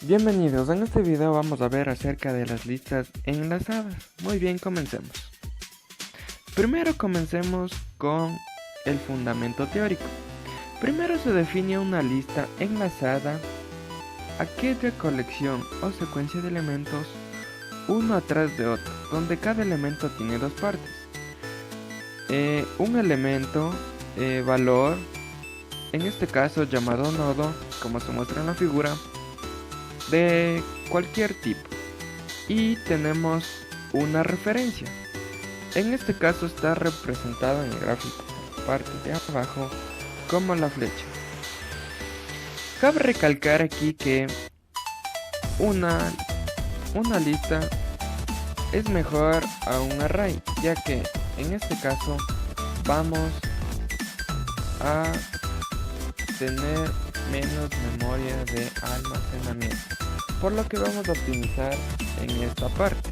Bienvenidos, en este video vamos a ver acerca de las listas enlazadas. Muy bien, comencemos. Primero comencemos con el fundamento teórico. Primero se define una lista enlazada, aquella colección o secuencia de elementos uno atrás de otro, donde cada elemento tiene dos partes. Un elemento, valor, en este caso llamado nodo, como se muestra en la figura, de cualquier tipo, y tenemos una referencia. En este caso está representado en el gráfico, parte de abajo, como la flecha. Cabe recalcar aquí que una lista es mejor a un array, ya que en este caso vamos a tener menos memoria de almacenamiento, por lo que vamos a optimizar en esta parte.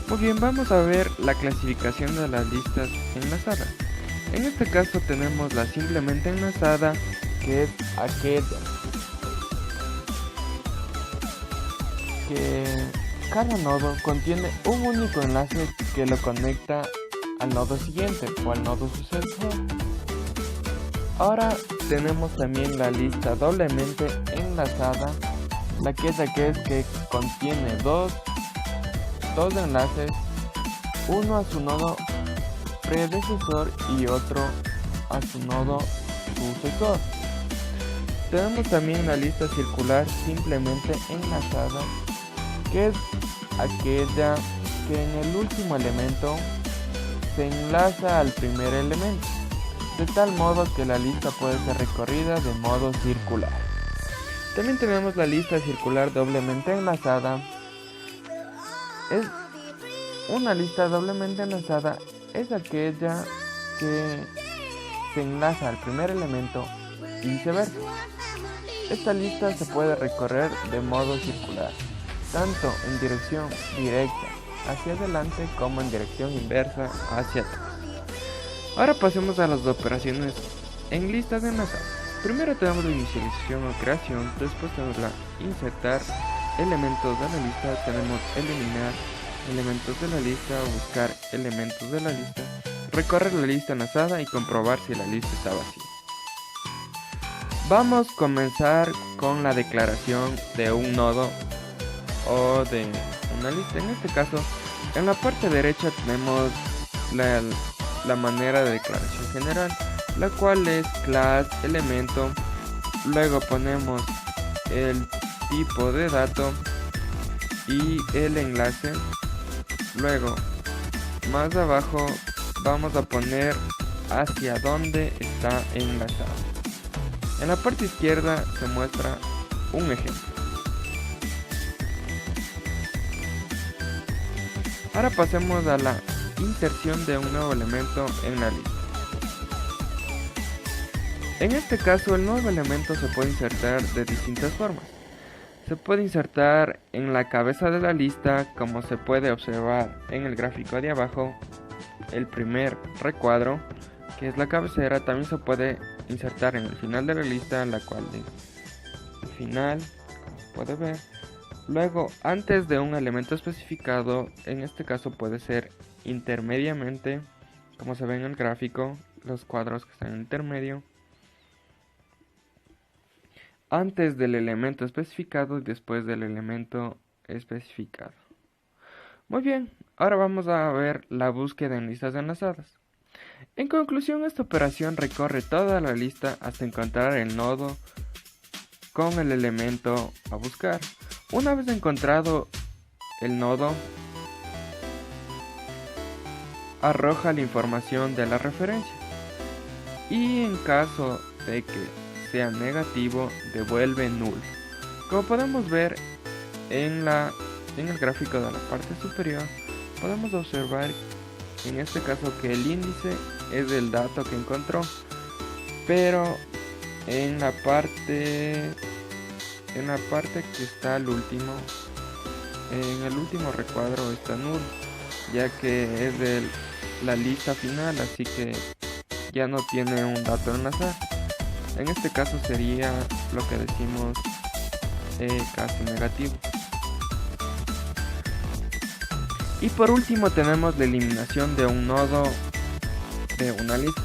Muy bien, vamos a ver la clasificación de las listas enlazadas. En este caso tenemos la simplemente enlazada, que es aquella que cada nodo contiene un único enlace que lo conecta al nodo siguiente o al nodo sucesor. Ahora tenemos también la lista doblemente enlazada, la que es que contiene dos enlaces, uno a su nodo predecesor y otro a su nodo sucesor. Tenemos también la lista circular simplemente enlazada, que es aquella que en el último elemento se enlaza al primer elemento, de tal modo que la lista puede ser recorrida de modo circular. También tenemos la lista circular doblemente enlazada. Es una lista doblemente enlazada, es aquella que se enlaza al primer elemento y viceversa. Esta lista se puede recorrer de modo circular, tanto en dirección directa hacia adelante como en dirección inversa hacia atrás. Ahora pasemos a las operaciones en listas enlazadas. Primero tenemos la inicialización o creación, después tenemos la insertar elementos de la lista, tenemos eliminar elementos de la lista, buscar elementos de la lista, recorrer la lista enlazada y comprobar si la lista está vacía. Vamos a comenzar con la declaración de un nodo o de una lista. En este caso, en la parte derecha tenemos la manera de declaración general, la cual es class elemento, luego ponemos el tipo de dato y el enlace, luego más abajo vamos a poner hacia dónde está enlazado. En la parte izquierda se muestra un ejemplo. Ahora pasemos a la inserción de un nuevo elemento en la lista. En este caso, el nuevo elemento se puede insertar de distintas formas. Se puede insertar en la cabeza de la lista, como se puede observar en el gráfico de abajo, el primer recuadro, que es la cabecera. También se puede insertar en el final de la lista, la cual es el final, como se puede ver. Luego, antes de un elemento especificado, en este caso puede ser intermediamente, como se ve en el gráfico, los cuadros que están en intermedio, antes del elemento especificado y después del elemento especificado. Muy bien, ahora vamos a ver la búsqueda en listas enlazadas. En conclusión, esta operación recorre toda la lista hasta encontrar el nodo con el elemento a buscar. Una vez encontrado el nodo, arroja la información de la referencia y en caso de que sea negativo, devuelve null. Como podemos ver en el gráfico de la parte superior, podemos observar en este caso que el índice es el dato que encontró, pero en la parte que está al último, en el último recuadro está null, ya que es de la lista final, así que ya no tiene un dato enlazado. En este caso sería lo que decimos casi negativo. Y por último tenemos la eliminación de un nodo de una lista.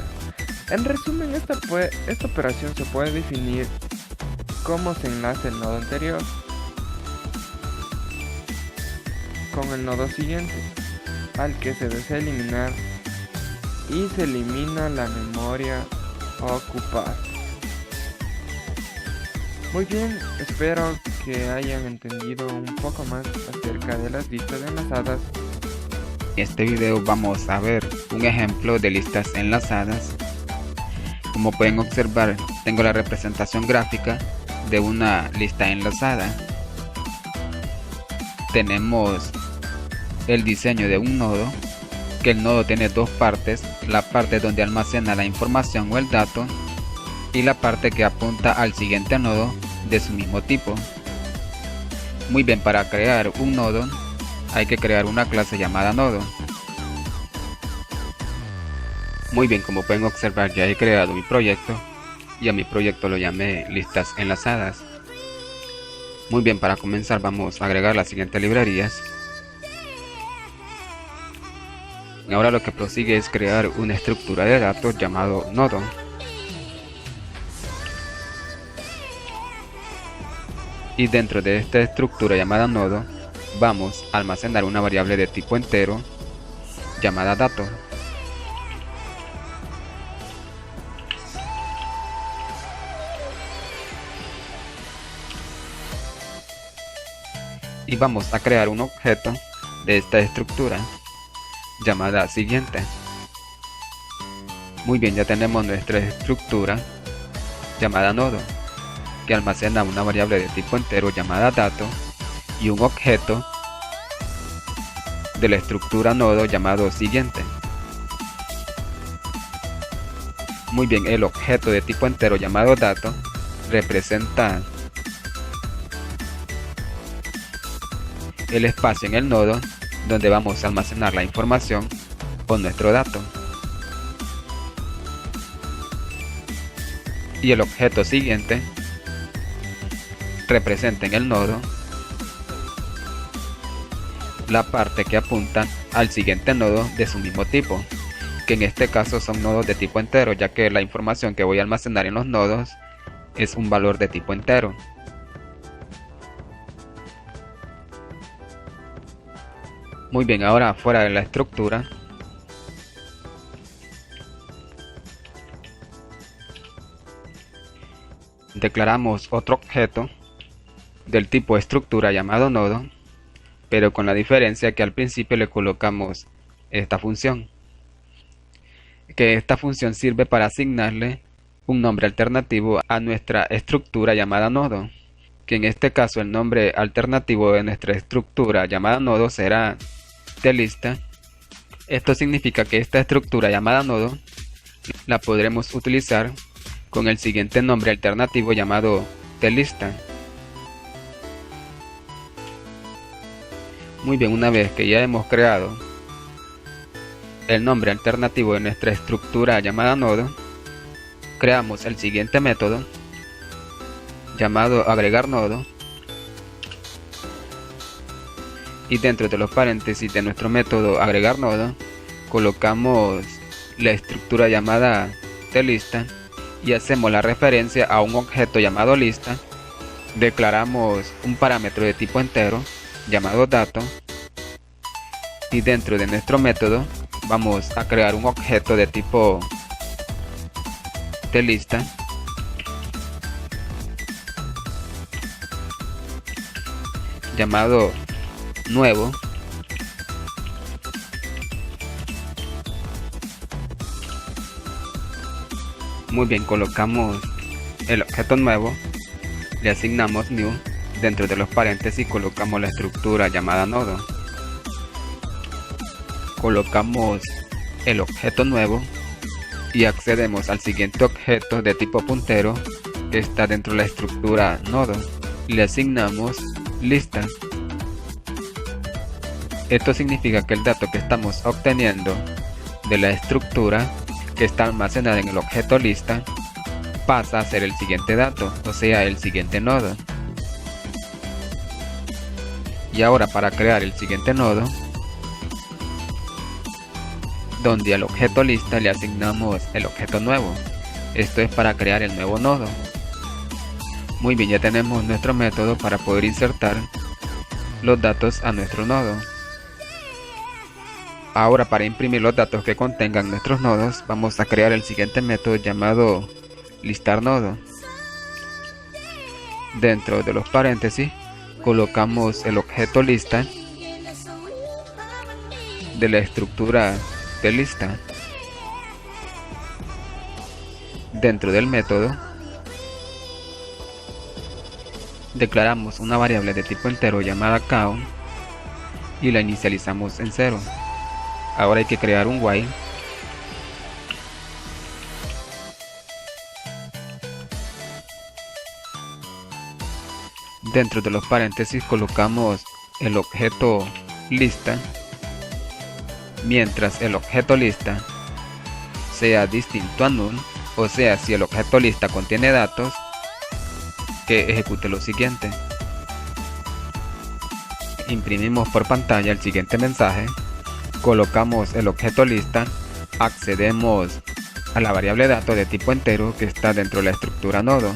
En resumen, esta operación se puede definir cómo se enlaza el nodo anterior con el nodo siguiente al que se desea eliminar, y se elimina la memoria ocupada. Muy bien, espero que hayan entendido un poco más acerca de las listas enlazadas. En este video vamos a ver un ejemplo de listas enlazadas. Como pueden observar, tengo la representación gráfica de una lista enlazada. Tenemos el diseño de un nodo, que el nodo tiene dos partes: la parte donde almacena la información o el dato, y la parte que apunta al siguiente nodo de su mismo tipo. Muy bien, para crear un nodo hay que crear una clase llamada nodo. Muy bien, como pueden observar, ya he creado mi proyecto y a mi proyecto lo llamé listas enlazadas. Muy bien, para comenzar vamos a agregar las siguientes librerías. Ahora lo que prosigue es crear una estructura de datos llamado nodo. Y dentro de esta estructura llamada nodo vamos a almacenar una variable de tipo entero llamada dato. Y vamos a crear un objeto de esta estructura llamada siguiente. Muy bien, ya tenemos nuestra estructura llamada nodo, que almacena una variable de tipo entero llamada dato y un objeto de la estructura nodo llamado siguiente. Muy bien, el objeto de tipo entero llamado dato representa el espacio en el nodo donde vamos a almacenar la información con nuestro dato. Y el objeto siguiente representa en el nodo la parte que apunta al siguiente nodo de su mismo tipo, que en este caso son nodos de tipo entero, ya que la información que voy a almacenar en los nodos es un valor de tipo entero. Muy bien, ahora fuera de la estructura declaramos otro objeto del tipo estructura llamado nodo, pero con la diferencia que al principio le colocamos esta función, que esta función sirve para asignarle un nombre alternativo a nuestra estructura llamada nodo, que en este caso el nombre alternativo de nuestra estructura llamada nodo será lista. Esto significa que esta estructura llamada nodo la podremos utilizar con el siguiente nombre alternativo llamado lista. Muy bien, una vez que ya hemos creado el nombre alternativo de nuestra estructura llamada nodo, creamos el siguiente método llamado agregar nodo, y dentro de los paréntesis de nuestro método agregar nodo colocamos la estructura llamada lista y hacemos la referencia a un objeto llamado lista. Declaramos un parámetro de tipo entero llamado dato, y dentro de nuestro método vamos a crear un objeto de tipo lista llamado nuevo, muy bien, colocamos el objeto nuevo, le asignamos new, dentro de los paréntesis colocamos la estructura llamada nodo, colocamos el objeto nuevo y accedemos al siguiente objeto de tipo puntero que está dentro de la estructura nodo, y le asignamos lista. Esto significa que el dato que estamos obteniendo de la estructura que está almacenada en el objeto lista pasa a ser el siguiente dato, o sea, el siguiente nodo. Y ahora para crear el siguiente nodo, donde al objeto lista le asignamos el objeto nuevo. Esto es para crear el nuevo nodo. Muy bien, ya tenemos nuestro método para poder insertar los datos a nuestro nodo. Ahora para imprimir los datos que contengan nuestros nodos, vamos a crear el siguiente método llamado listar nodo. Dentro de los paréntesis colocamos el objeto lista de la estructura de lista. Dentro del método declaramos una variable de tipo entero llamada count y la inicializamos en 0. Ahora hay que crear un while dentro de los paréntesis colocamos el objeto lista mientras el objeto lista sea distinto a null, o sea, si el objeto lista contiene datos, que ejecute lo siguiente. Imprimimos por pantalla el siguiente mensaje, colocamos el objeto lista, accedemos a la variable dato de tipo entero que está dentro de la estructura nodo.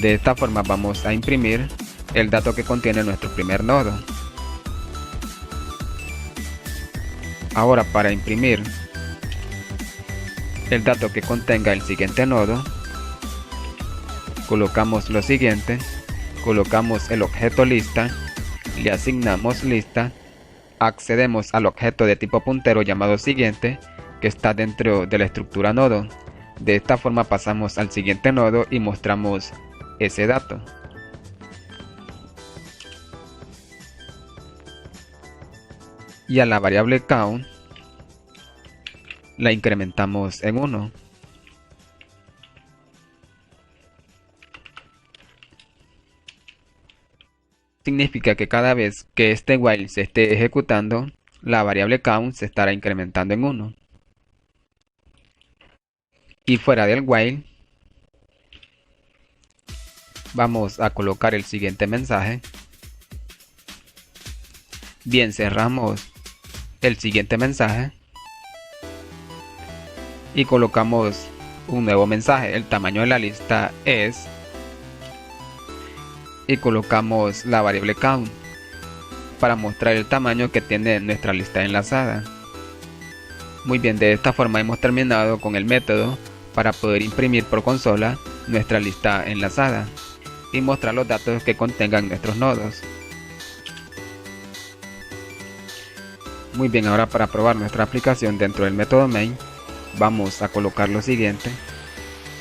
De esta forma vamos a imprimir el dato que contiene nuestro primer nodo. Ahora para imprimir el dato que contenga el siguiente nodo, colocamos lo siguiente, colocamos el objeto lista, le asignamos lista, accedemos al objeto de tipo puntero llamado siguiente que está dentro de la estructura nodo. De esta forma pasamos al siguiente nodo y mostramos ese dato. Y a la variable count la incrementamos en 1. Significa que cada vez que este while se esté ejecutando, la variable count se estará incrementando en 1. Y fuera del while, vamos a colocar el siguiente mensaje. Bien, cerramos el siguiente mensaje y colocamos un nuevo mensaje. El tamaño de la lista es, y colocamos la variable count para mostrar el tamaño que tiene nuestra lista enlazada. Muy bien, de esta forma hemos terminado con el método para poder imprimir por consola nuestra lista enlazada y mostrar los datos que contengan nuestros nodos. Muy bien, ahora para probar nuestra aplicación dentro del método main, vamos a colocar lo siguiente.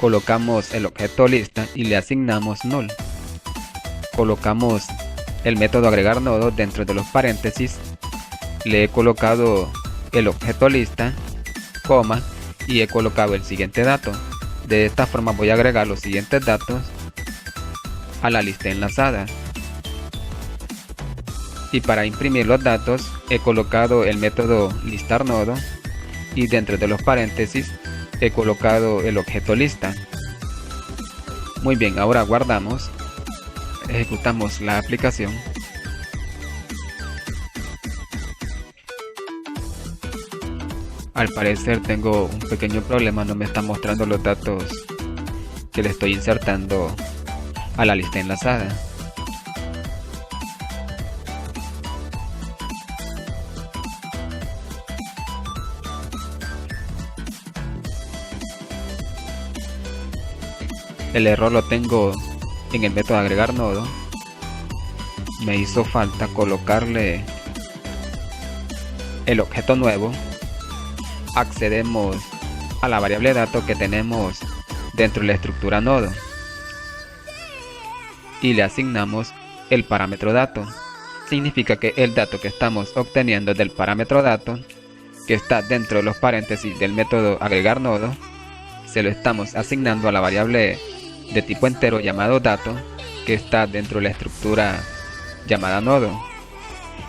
Colocamos el objeto lista y le asignamos null. Colocamos el método agregar nodo dentro de los paréntesis. Le he colocado el objeto lista, coma, y he colocado el siguiente dato. De esta forma voy a agregar los siguientes datos a la lista enlazada. Y para imprimir los datos he colocado el método listar nodo y dentro de los paréntesis he colocado el objeto lista. Muy bien, ahora guardamos, ejecutamos la aplicación. Al parecer tengo un pequeño problema, no me está mostrando los datos que le estoy insertando a la lista enlazada. El error lo tengo en el método agregar nodo. Me hizo falta colocarle el objeto nuevo. Accedemos a la variable dato que tenemos dentro de la estructura nodo y le asignamos el parámetro dato. Significa que el dato que estamos obteniendo del parámetro dato, que está dentro de los paréntesis del método agregar nodo, se lo estamos asignando a la variable de tipo entero llamado dato, que está dentro de la estructura llamada nodo,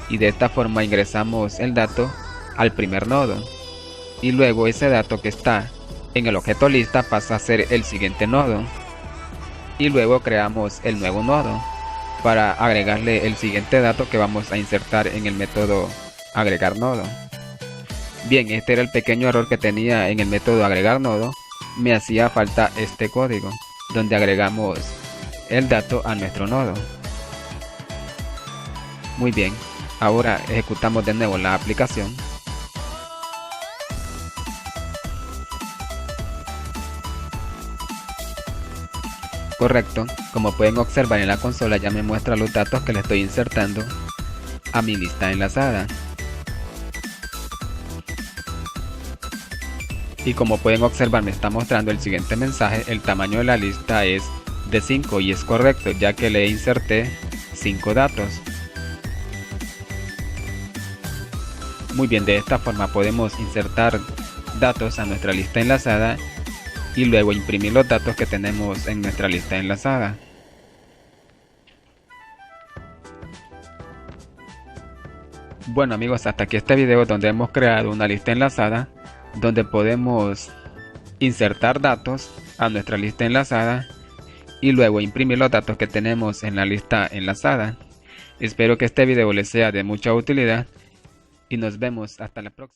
y de esta forma ingresamos el dato al primer nodo y luego ese dato que está en el objeto lista pasa a ser el siguiente nodo y luego creamos el nuevo nodo. para agregarle el siguiente dato que vamos a insertar en el método agregar nodo. Bien, este era el pequeño error que tenía en el método agregar nodo. Me hacía falta este código donde agregamos el dato a nuestro nodo. Muy bien, ahora ejecutamos de nuevo la aplicación. Correcto, como pueden observar en la consola ya me muestra los datos que le estoy insertando a mi lista enlazada. Y como pueden observar me está mostrando el siguiente mensaje: el tamaño de la lista es de 5 y es correcto ya que le inserté 5 datos. Muy bien, de esta forma podemos insertar datos a nuestra lista enlazada y luego imprimir los datos que tenemos en nuestra lista enlazada. Bueno amigos, hasta aquí este video donde hemos creado una lista enlazada donde podemos insertar datos a nuestra lista enlazada y luego imprimir los datos que tenemos en la lista enlazada. Espero que este video les sea de mucha utilidad y nos vemos hasta la próxima.